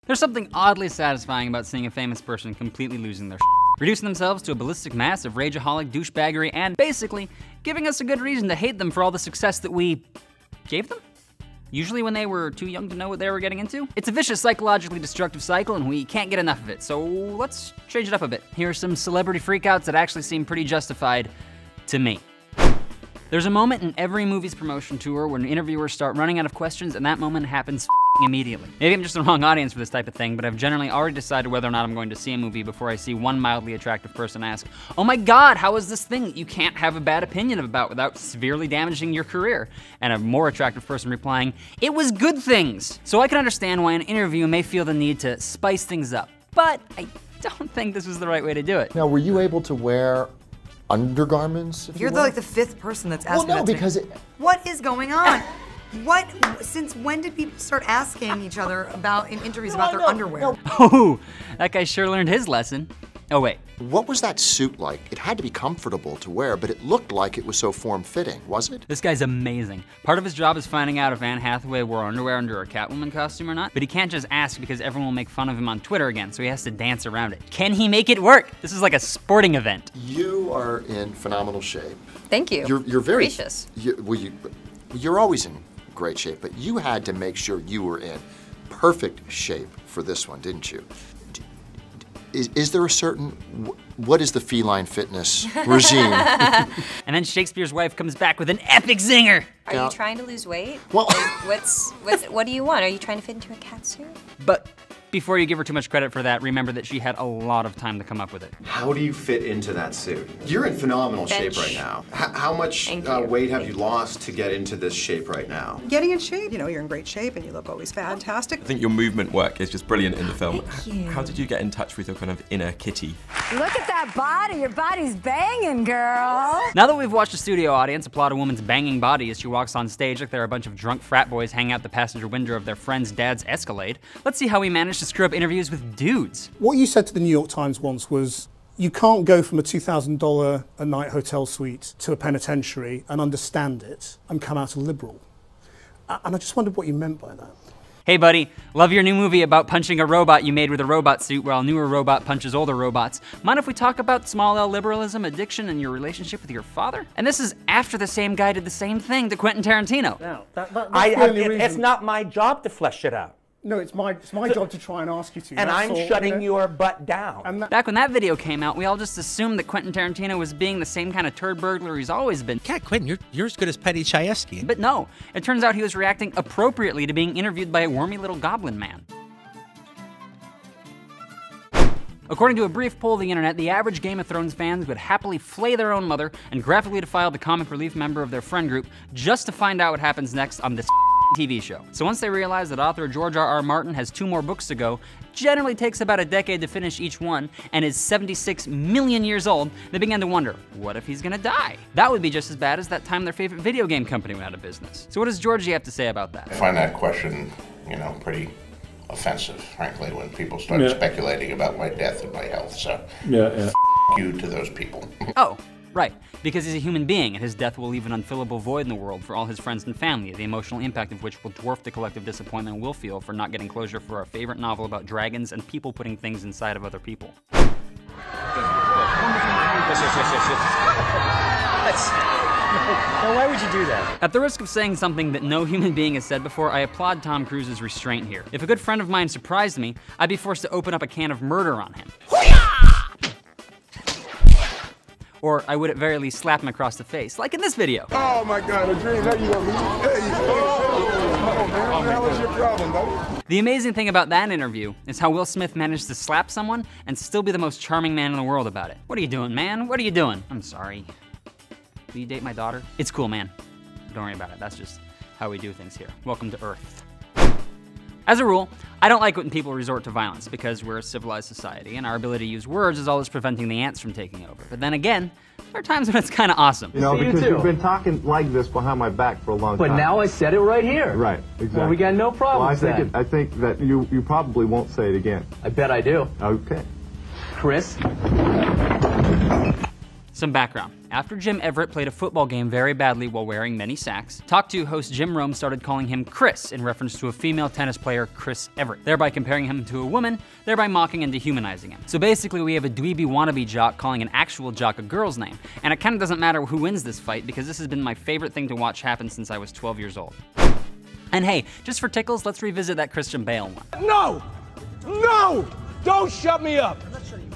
There's something oddly satisfying about seeing a famous person completely losing their reducing themselves to a ballistic mass of rageaholic douchebaggery and basically giving us a good reason to hate them for all the success that we gave them? Usually when they were too young to know what they were getting into. It's a vicious, psychologically destructive cycle and we can't get enough of it, so let's change it up a bit. Here are some celebrity freakouts that actually seem pretty justified to me. There's a moment in every movie's promotion tour when interviewers start running out of questions, and that moment happens immediately. Maybe I'm just the wrong audience for this type of thing, but I've generally already decided whether or not I'm going to see a movie before I see one mildly attractive person ask, "Oh my God, how is this thing that you can't have a bad opinion about without severely damaging your career?" And a more attractive person replying, "It was good things." So I can understand why an interview may feel the need to spice things up, but I don't think this was the right way to do it. Now, were you able to wear undergarments? You're like the fifth person that's asking well, no, that because What is going on? Since when did people start asking each other about in interviews about their underwear? Oh, that guy sure learned his lesson. Oh wait. What was that suit like? It had to be comfortable to wear, but it looked like it was so form-fitting, wasn't it? This guy's amazing. Part of his job is finding out if Anne Hathaway wore underwear under a Catwoman costume or not, but he can't just ask because everyone will make fun of him on Twitter again, so he has to dance around it. Can he make it work? This is like a sporting event. You are in phenomenal shape. Thank you. You're very gracious. You're always in great shape, but you had to make sure you were in perfect shape for this one, didn't you? Is there a certain, what is the feline fitness regime? And then Shakespeare's wife comes back with an epic zinger. Are you trying to lose weight? Well, what do you want? Are you trying to fit into a cat suit? But before you give her too much credit for that, remember that she had a lot of time to come up with it. How do you fit into that suit? You're in phenomenal shape right now. How much weight have you lost to get into this shape right now? Getting in shape, you know, you're in great shape and you look always fantastic. I think your movement work is just brilliant in the film. Thank you. How did you get in touch with your kind of inner Kitty? Look at that body, your body's banging, girl. Now that we've watched a studio audience applaud a woman's banging body as she walks on stage like they're a bunch of drunk frat boys hanging out the passenger window of their friend's dad's Escalade, let's see how we managed to screw up interviews with dudes. What you said to the New York Times once was, you can't go from a $2,000 a night hotel suite to a penitentiary and understand it and come out a liberal. And I just wondered what you meant by that. Hey buddy, love your new movie about punching a robot you made with a robot suit while a newer robot punches older robots. Mind if we talk about small L liberalism, addiction, and your relationship with your father? And this is after the same guy did the same thing to Quentin Tarantino. No, it's not my job to flesh it out. No, it's my job to try and ask you to. And I'm shutting your butt down. Back when that video came out, we all just assumed that Quentin Tarantino was being the same kind of turd burglar he's always been. God, Quentin, you're as good as Petty Chayefsky. But no, it turns out he was reacting appropriately to being interviewed by a wormy little goblin man. According to a brief poll of the internet, the average Game of Thrones fans would happily flay their own mother and graphically defile the comic relief member of their friend group just to find out what happens next on this TV show. So once they realize that author George R.R. Martin has 2 more books to go, generally takes about a decade to finish each one, and is 76 million years old, they began to wonder, what if he's gonna die? That would be just as bad as that time their favorite video game company went out of business. So what does Georgie have to say about that? I find that question, you know, pretty offensive, frankly, when people start speculating about my death and my health, so you to those people. Oh, right, because he's a human being and his death will leave an unfillable void in the world for all his friends and family, the emotional impact of which will dwarf the collective disappointment we'll feel for not getting closure for our favorite novel about dragons and people putting things inside of other people. Yes. Now, why would you do that? At the risk of saying something that no human being has said before, I applaud Tom Cruise's restraint here. If a good friend of mine surprised me, I'd be forced to open up a can of murder on him. Or I would at very least slap him across the face, like in this video. Oh my God, a dream, how you want me? Hey, oh man, what the hell is your problem, buddy? The amazing thing about that interview is how Will Smith managed to slap someone and still be the most charming man in the world about it. What are you doing, man? What are you doing? I'm sorry. Will you date my daughter? It's cool, man. Don't worry about it. That's just how we do things here. Welcome to Earth. As a rule, I don't like when people resort to violence because we're a civilized society and our ability to use words is always preventing the ants from taking over. But then again, there are times when it's kind of awesome. You know, because you've been talking like this behind my back for a long time. But now I said it right here. Right, exactly. Well, we got no problems then. I think that you probably won't say it again. I bet I do. Okay. Chris? Some background. After Jim Everett played a football game very badly while wearing many sacks, Talk To host Jim Rome started calling him Chris in reference to a female tennis player, Chris Everett, thereby comparing him to a woman, thereby mocking and dehumanizing him. So basically we have a dweeby wannabe jock calling an actual jock a girl's name, and it kinda doesn't matter who wins this fight because this has been my favorite thing to watch happen since I was 12 years old. And hey, just for tickles, let's revisit that Christian Bale one. No! No! Don't shut me up!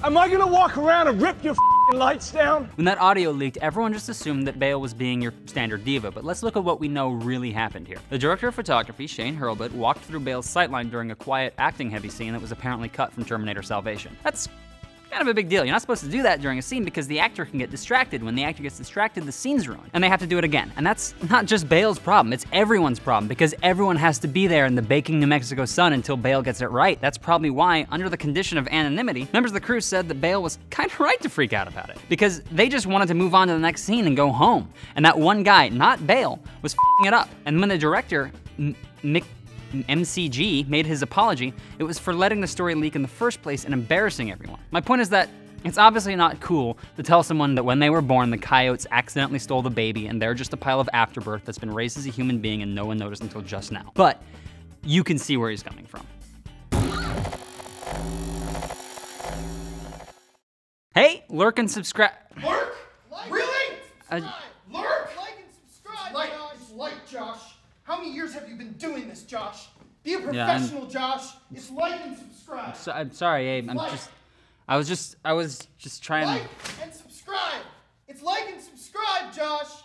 Am I gonna walk around and rip your lights down? When that audio leaked, everyone just assumed that Bale was being your standard diva, but let's look at what we know really happened here. The director of photography, Shane Hurlbut, walked through Bale's sightline during a quiet, acting-heavy scene that was apparently cut from Terminator Salvation. That's kind of a big deal. You're not supposed to do that during a scene because the actor can get distracted. When the actor gets distracted, the scene's ruined, and they have to do it again. And that's not just Bale's problem, it's everyone's problem, because everyone has to be there in the baking New Mexico sun until Bale gets it right. That's probably why, under the condition of anonymity, members of the crew said that Bale was kind of right to freak out about it, because they just wanted to move on to the next scene and go home. And that one guy, not Bale, was f***ing it up. And when the director, MCG, made his apology, it was for letting the story leak in the first place and embarrassing everyone. My point is that it's obviously not cool to tell someone that when they were born, the coyotes accidentally stole the baby and they're just a pile of afterbirth that's been raised as a human being and no one noticed until just now. But you can see where he's coming from. Hey, lurk and subscribe. Lurk? Really? Lurk? Like and subscribe, Josh. How many years have you been doing this, Josh? Be a professional, Josh. It's like and subscribe. I'm sorry, Abe. I was just trying. Like and subscribe. It's like and subscribe, Josh.